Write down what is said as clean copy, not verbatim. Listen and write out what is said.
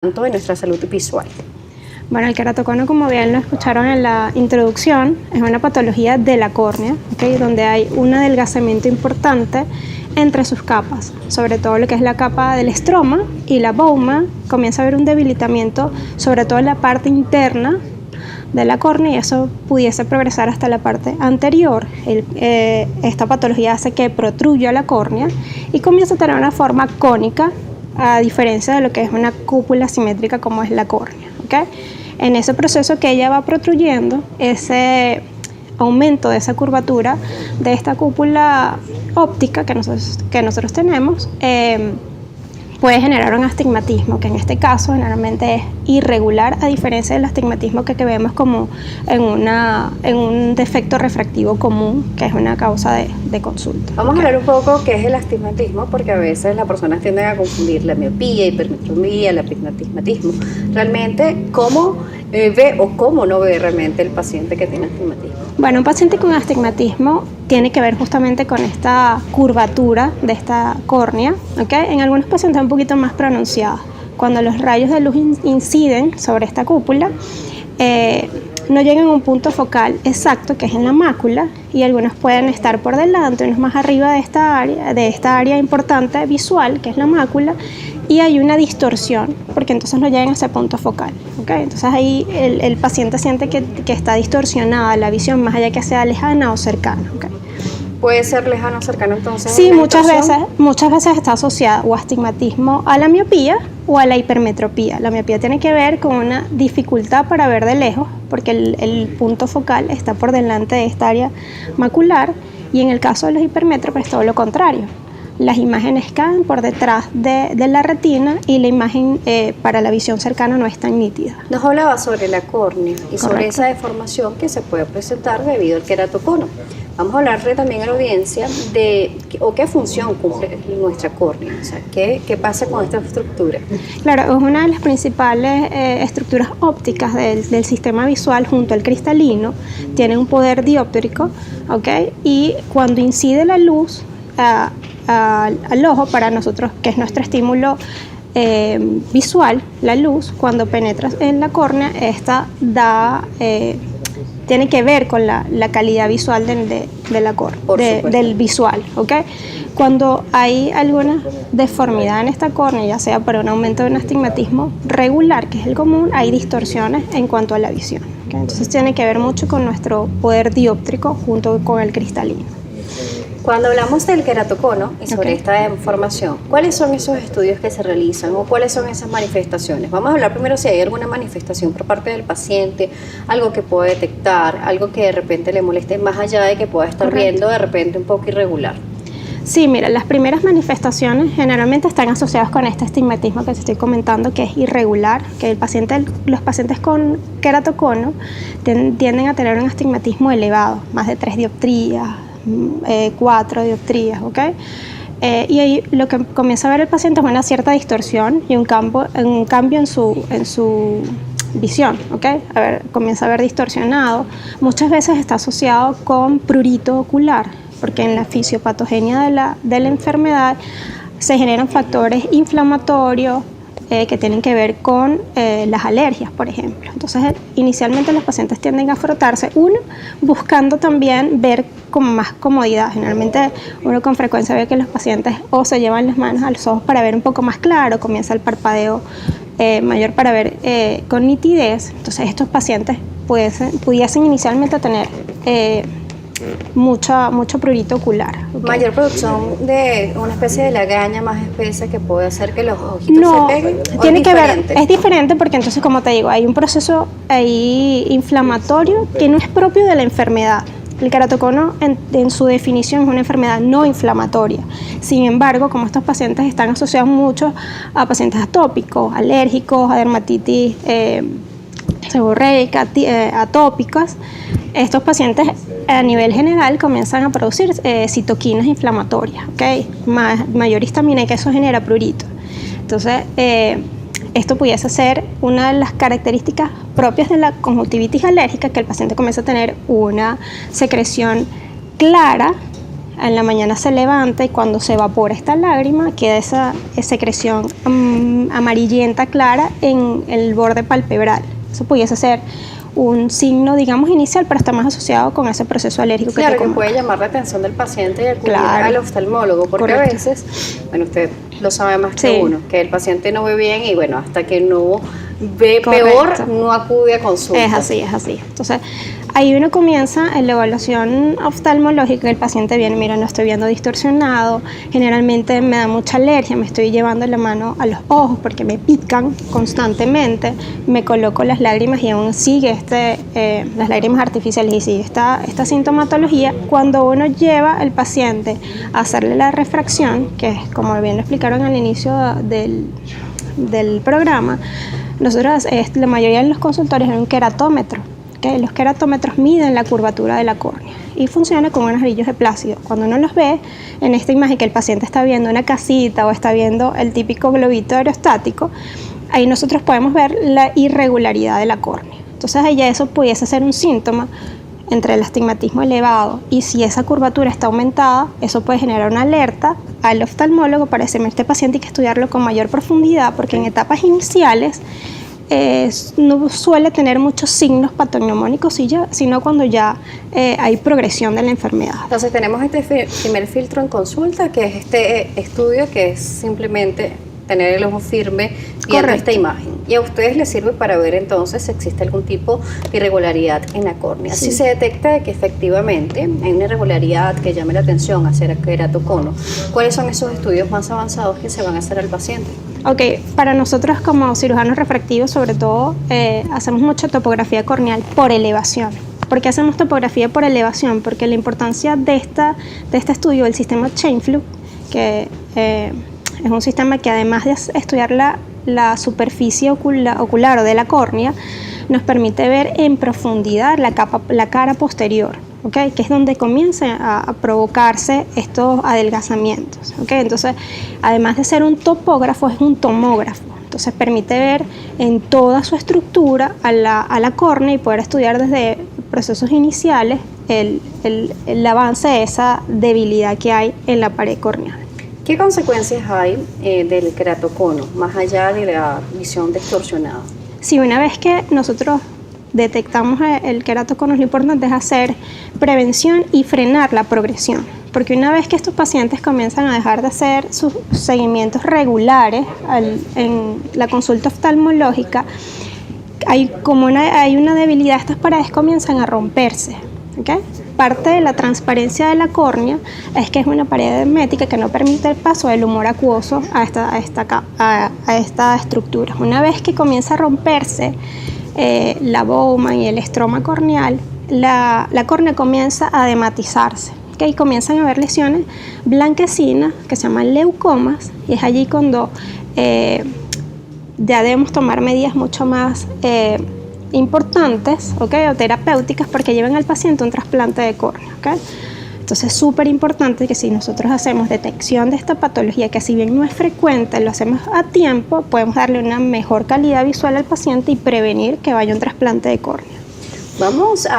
tanto de nuestra salud visual. Bueno, el queratocono, como bien lo escucharon en la introducción, es una patología de la córnea, ¿okay? Donde hay un adelgazamiento importante entre sus capas, sobre todo lo que es la capa del estroma y la bouma. Comienza a haber un debilitamiento, sobre todo en la parte interna de la córnea, y eso pudiese progresar hasta la parte anterior. Esta patología hace que protruya la córnea y comienza a tener una forma cónica, a diferencia de lo que es una cúpula simétrica como es la córnea, ¿okay? En ese proceso que ella va protruyendo, ese aumento de esa curvatura de esta cúpula óptica que nosotros tenemos, puede generar un astigmatismo, que en este caso generalmente es irregular, a diferencia del astigmatismo que vemos como en un defecto refractivo común, que es una causa de consulta. Vamos a hablar un poco qué es el astigmatismo, porque a veces las personas tienden a confundir la miopía, hipermetropía, el astigmatismo. Realmente, ¿cómo ve o cómo no ve realmente el paciente que tiene astigmatismo? Bueno, un paciente con astigmatismo tiene que ver justamente con esta curvatura de esta córnea, ¿okay? En algunos pacientes un poquito más pronunciada. Cuando los rayos de luz inciden sobre esta cúpula, no llegan a un punto focal exacto, que es en la mácula, y algunos pueden estar por delante, unos más arriba de esta área importante visual, que es la mácula, y hay una distorsión, porque entonces no llegan a ese punto focal, ¿okay? Entonces ahí el paciente siente que está distorsionada la visión, más allá que sea lejana o cercana, ¿okay? ¿Puede ser lejano o cercano entonces? Sí, muchas veces está asociada o astigmatismo a la miopía o a la hipermetropía. La miopía tiene que ver con una dificultad para ver de lejos, porque el punto focal está por delante de esta área macular, y en el caso de los hipermétropes es todo lo contrario. Las imágenes caen por detrás de la retina y la imagen para la visión cercana no es tan nítida. Nos hablaba sobre la córnea y sobre esa deformación que se puede presentar debido al queratocono. Vamos a hablarle también a la audiencia de qué función cumple nuestra córnea, o sea, qué pasa con esta estructura. Claro, es una de las principales estructuras ópticas del sistema visual junto al cristalino. Tiene un poder dióptrico, ¿okay? Y cuando incide la luz al ojo, para nosotros, que es nuestro estímulo visual, la luz, cuando penetra en la córnea, esta tiene que ver con la calidad visual de la córnea, del visual, ¿okay? Cuando hay alguna deformidad en esta córnea, ya sea por un aumento de un astigmatismo regular, que es el común, hay distorsiones en cuanto a la visión, ¿okay? Entonces tiene que ver mucho con nuestro poder dióptrico junto con el cristalino. Cuando hablamos del queratocono y sobre esta deformación, ¿cuáles son esos estudios que se realizan o cuáles son esas manifestaciones? Vamos a hablar primero si hay alguna manifestación por parte del paciente, algo que pueda detectar, algo que de repente le moleste, más allá de que pueda estar viendo de repente un poco irregular. Sí, mira, las primeras manifestaciones generalmente están asociadas con este astigmatismo que te estoy comentando, que es irregular, que los pacientes con queratocono tienden a tener un astigmatismo elevado, más de 3 dioptrías, 4 dioptrías, ¿ok? Y ahí lo que comienza a ver el paciente es una cierta distorsión y un cambio en su visión, ¿ok? Comienza a ver distorsionado. Muchas veces está asociado con prurito ocular, porque en la fisiopatogenia de la enfermedad se generan factores inflamatorios que tienen que ver con las alergias, por ejemplo. Entonces, inicialmente los pacientes tienden a frotarse, buscando también ver con más comodidad. Generalmente uno con frecuencia ve que los pacientes o se llevan las manos a los ojos para ver un poco más claro, comienza el parpadeo mayor para ver con nitidez. Entonces, estos pacientes pudiesen inicialmente tener mucho prurito ocular, ¿okay? Mayor producción de una especie de lagaña más espesa que puede hacer que los ojitos se peguen. Tiene que ver, es diferente porque entonces, como te digo, hay un proceso ahí inflamatorio que no es propio de la enfermedad. El queratocono en su definición es una enfermedad no inflamatoria. Sin embargo, como estos pacientes están asociados mucho a pacientes atópicos, alérgicos, a dermatitis seborreica, atópicas, estos pacientes a nivel general comienzan a producir citoquinas inflamatorias, ¿okay? Mayor histamina, y que eso genera prurito. Entonces, esto pudiese ser una de las características propias de la conjuntivitis alérgica, que el paciente comienza a tener una secreción clara en la mañana se levanta y cuando se evapora esta lágrima queda esa secreción amarillenta clara en el borde palpebral. Eso pudiese ser un signo, digamos, inicial, pero está más asociado con ese proceso alérgico que te comento. Claro, que puede llamar la atención del paciente y acudir Claro. al oftalmólogo, porque Correcto. a veces, bueno, usted lo sabe más que Sí. uno, que el paciente no ve bien y bueno, hasta que no ve Correcto. peor, no acude a consulta. Es así, es así. Entonces, ahí uno comienza en la evaluación oftalmológica. El paciente viene, mira, no estoy viendo distorsionado, generalmente me da mucha alergia, me estoy llevando la mano a los ojos porque me pican constantemente, me coloco las lágrimas y aún sigue las lágrimas artificiales y sigue esta sintomatología. Cuando uno lleva al paciente a hacerle la refracción, que es como bien lo explicaron al inicio del programa, nosotros, la mayoría de los consultorios es un queratómetro. ¿Okay? Los queratómetros miden la curvatura de la córnea y funciona con unos anillos de plástico. Cuando uno los ve en esta imagen que el paciente está viendo una casita o está viendo el típico globito aerostático, ahí nosotros podemos ver la irregularidad de la córnea. Entonces ahí eso pudiese ser un síntoma entre el astigmatismo elevado y si esa curvatura está aumentada, eso puede generar una alerta al oftalmólogo para decirme este paciente hay que estudiarlo con mayor profundidad porque en etapas iniciales no suele tener muchos signos patognomónicos, sino cuando ya hay progresión de la enfermedad. Entonces tenemos este primer filtro en consulta, que es este estudio que es simplemente tener el ojo firme viendo Correcto. esta imagen. Y a ustedes les sirve para ver entonces si existe algún tipo de irregularidad en la córnea. Sí. Si se detecta de que efectivamente hay una irregularidad que llame la atención hacia el queratocono, ¿cuáles son esos estudios más avanzados que se van a hacer al paciente? Ok, para nosotros como cirujanos refractivos sobre todo hacemos mucha topografía corneal por elevación. ¿Por qué hacemos topografía por elevación? Porque la importancia de este estudio, el sistema Chainflux, que es un sistema que además de estudiar la superficie ocular o de la córnea, nos permite ver en profundidad la cara posterior, ¿okay? Que es donde comienzan a provocarse estos adelgazamientos, ¿okay? Entonces, además de ser un topógrafo, es un tomógrafo. Entonces, permite ver en toda su estructura a la córnea y poder estudiar desde procesos iniciales el avance de esa debilidad que hay en la pared corneal. ¿Qué consecuencias hay del queratocono, más allá de la visión distorsionada? Si una vez que nosotros detectamos el queratocono, lo importante es hacer prevención y frenar la progresión. Porque una vez que estos pacientes comienzan a dejar de hacer sus seguimientos regulares en la consulta oftalmológica, hay una debilidad, estas paredes comienzan a romperse. ¿Okay? Parte de la transparencia de la córnea es que es una pared hermética que no permite el paso del humor acuoso a esta estructura. Una vez que comienza a romperse la Bowman y el estroma corneal, la córnea comienza a dematizarse. ¿Okay? Comienzan a haber lesiones blanquecinas que se llaman leucomas y es allí cuando ya debemos tomar medidas mucho más importantes, ¿okay? O terapéuticas porque llevan al paciente a un trasplante de córnea. ¿Okay? Entonces es súper importante que si nosotros hacemos detección de esta patología, que si bien no es frecuente, lo hacemos a tiempo, podemos darle una mejor calidad visual al paciente y prevenir que vaya a un trasplante de córnea. Vamos a